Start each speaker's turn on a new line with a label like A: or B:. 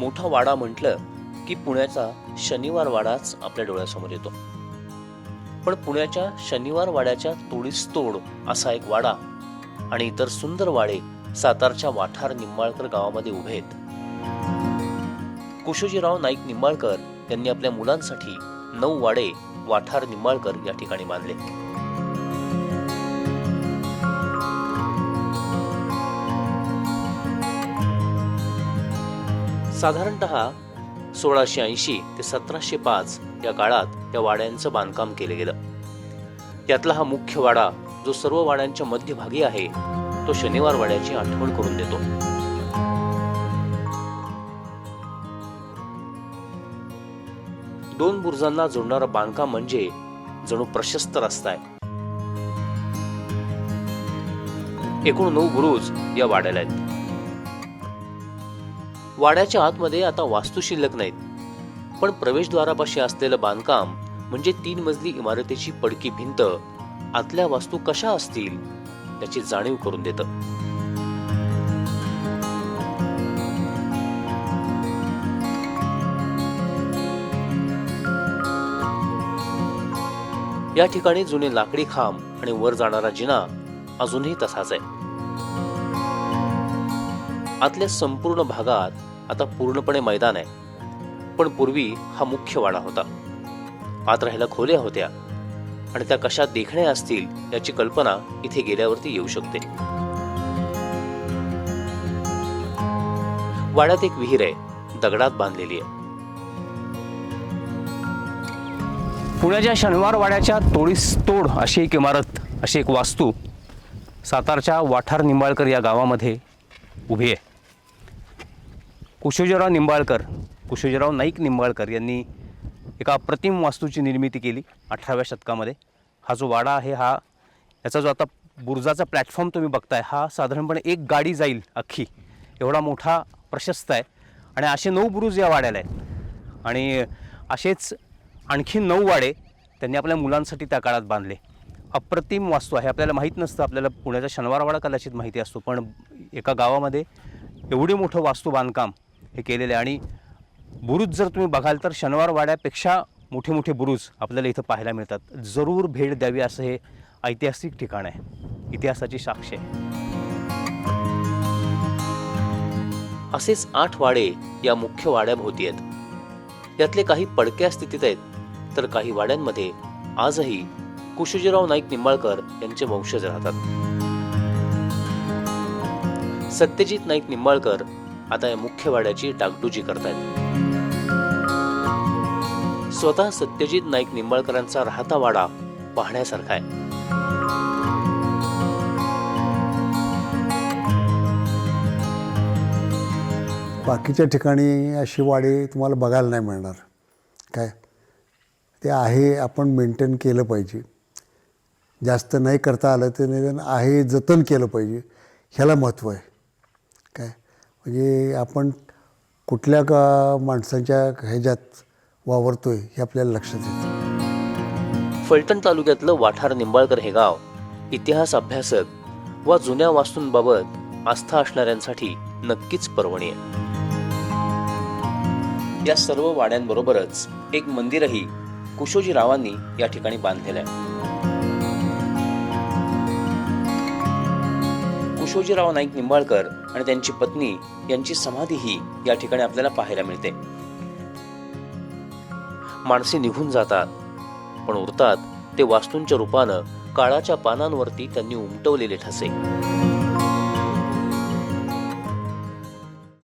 A: मोठा वाडा म्हटलं की पुण्याचा शनिवार वाडाच आपल्या डोळ्यासमोर येतो. पण पुण्याच्या शनिवार वाड्याच्या तोडीस तोड असा एक वाडा आणि इतर सुंदर वाडे सातारच्या वाठार निंबाळकर गावामध्ये उभे आहेत. कुशोजीराव नाईक निंबाळकर यांनी आपल्या मुलांसाठी 9 वाडे वाठार निंबाळकर या ठिकाणी बांधले. साधारणतः 1680 ते 1705 या काळात या वाड्यांचं बांधकाम केले गेलं. यातला हा मुख्य वाडा जो सर्व वाड्यांच्या मध्यभागी आहे तो शनिवार वाड्याची आठवण करून देतो. दोन बुरुजांना जोडणारं बांधकाम म्हणजे जणू प्रशस्त रस्ता आहे. एकूण 9 बुरुज या वाड्याला आहेत. वाड्याच्या आतमध्ये आता वास्तू शिल्लक नाहीत, पण प्रवेशद्वारापाशी असलेलं बांधकाम म्हणजे 3 मजली इमारतीची पडकी भिंत आतल्या वास्तू कशा असतील याची जाणीव करून देतं. या ठिकाणी जुने लाकडी खांब आणि वर जाणारा जिना अजूनही तसाच आहे. आतल्या संपूर्ण भागात आता पूर्णपणे मैदान आहे, पण पूर्वी हा मुख्य वाडा होता. आत राहायला खोल्या होत्या आणि त्या कशा देखण्या असतील याची कल्पना इथे गेल्यावरती येऊ शकते. वाड्यात एक विहीर आहे, दगडात बांधलेली आहे. पुण्याच्या शनिवार वाड्याच्या तोडीस तोड अशी एक इमारत, अशी एक वास्तू सातारच्या वाठार निंबाळकर या गावामध्ये उभी आहे. कुशोजीराव नाईक निंबाळकर यांनी एका अप्रतिम वास्तूची निर्मिती केली 18व्या शतकामध्ये. हा जो वाडा आहे, याचा जो आता बुरुजाचा प्लॅटफॉर्म तुम्ही बघताय, हा साधारणपणे एक गाडी जाईल अख्खी एवढा मोठा प्रशस्त आहे. आणि असे 9 बुरुज या वाड्याला आहेत आणि असेच आणखी 9 वाडे त्यांनी आपल्या मुलांसाठी त्या काळात बांधले. अप्रतिम वास्तू आहे. आपल्याला माहीत नसतं, आपल्याला पुण्याचा शनिवार वाडा कदाचित माहिती असतो, पण एका गावामध्ये एवढी मोठं वास्तू बांधकाम हे केलेलं आहे. आणि बुरुज जर तुम्ही बघाल तर शनिवार वाड्यापेक्षा मोठे मोठे बुरुज आपल्याला इथं पाहायला मिळतात. जरूर भेट द्यावी असं हे ऐतिहासिक ठिकाण आहे, इतिहासाची साक्ष आहे. असेच 8 वाडे या मुख्य वाड्याभोवती आहेत. यातले काही पडक्या स्थितीत आहेत, तर काही वाड्यांमध्ये आजही कुशोजीराव नाईक निंबाळकर यांचे वंशज राहतात. सत्यजित नाईक निंबाळकर आता या मुख्य वाड्याची डागडुजी करतायत. स्वतः सत्यजित नाईक निंबाळकरांचा राहता वाडा पाहण्यासारखा आहे.
B: बाकीच्या ठिकाणी अशी वाडे तुम्हाला बघायला नाही मिळणार. काय ते आहे, आपण मेंटेन केलं पाहिजे. जास्त नाही करता आलं तर निदान आहे जतन केलं पाहिजे, ह्याला महत्त्व आहे. काय म्हणजे आपण कुठल्या माणसांच्या ह्याच्यात वावरतोय हे आपल्याला लक्षात येतं.
A: फलटण तालुक्यातलं वाठार निंबाळकर हे गाव इतिहास अभ्यासक व जुन्या वास्तूंबाबत आस्था असणाऱ्यांसाठी नक्कीच पर्वणी आहे. या सर्व वाड्यांबरोबरच एक मंदिरही कुशोजीरावांनी या ठिकाणी बांधलेलं आहे. कुशोजीराव नाईक निंबाळकर आणि त्यांची पत्नी यांची समाधीही या ठिकाणी आपल्याला पाहायला मिळते. माणसे निघून जातात, पण उरतात ते वास्तूंच्या रूपानं काळाच्या पानांवरती त्यांनी उमटवलेले ठसे.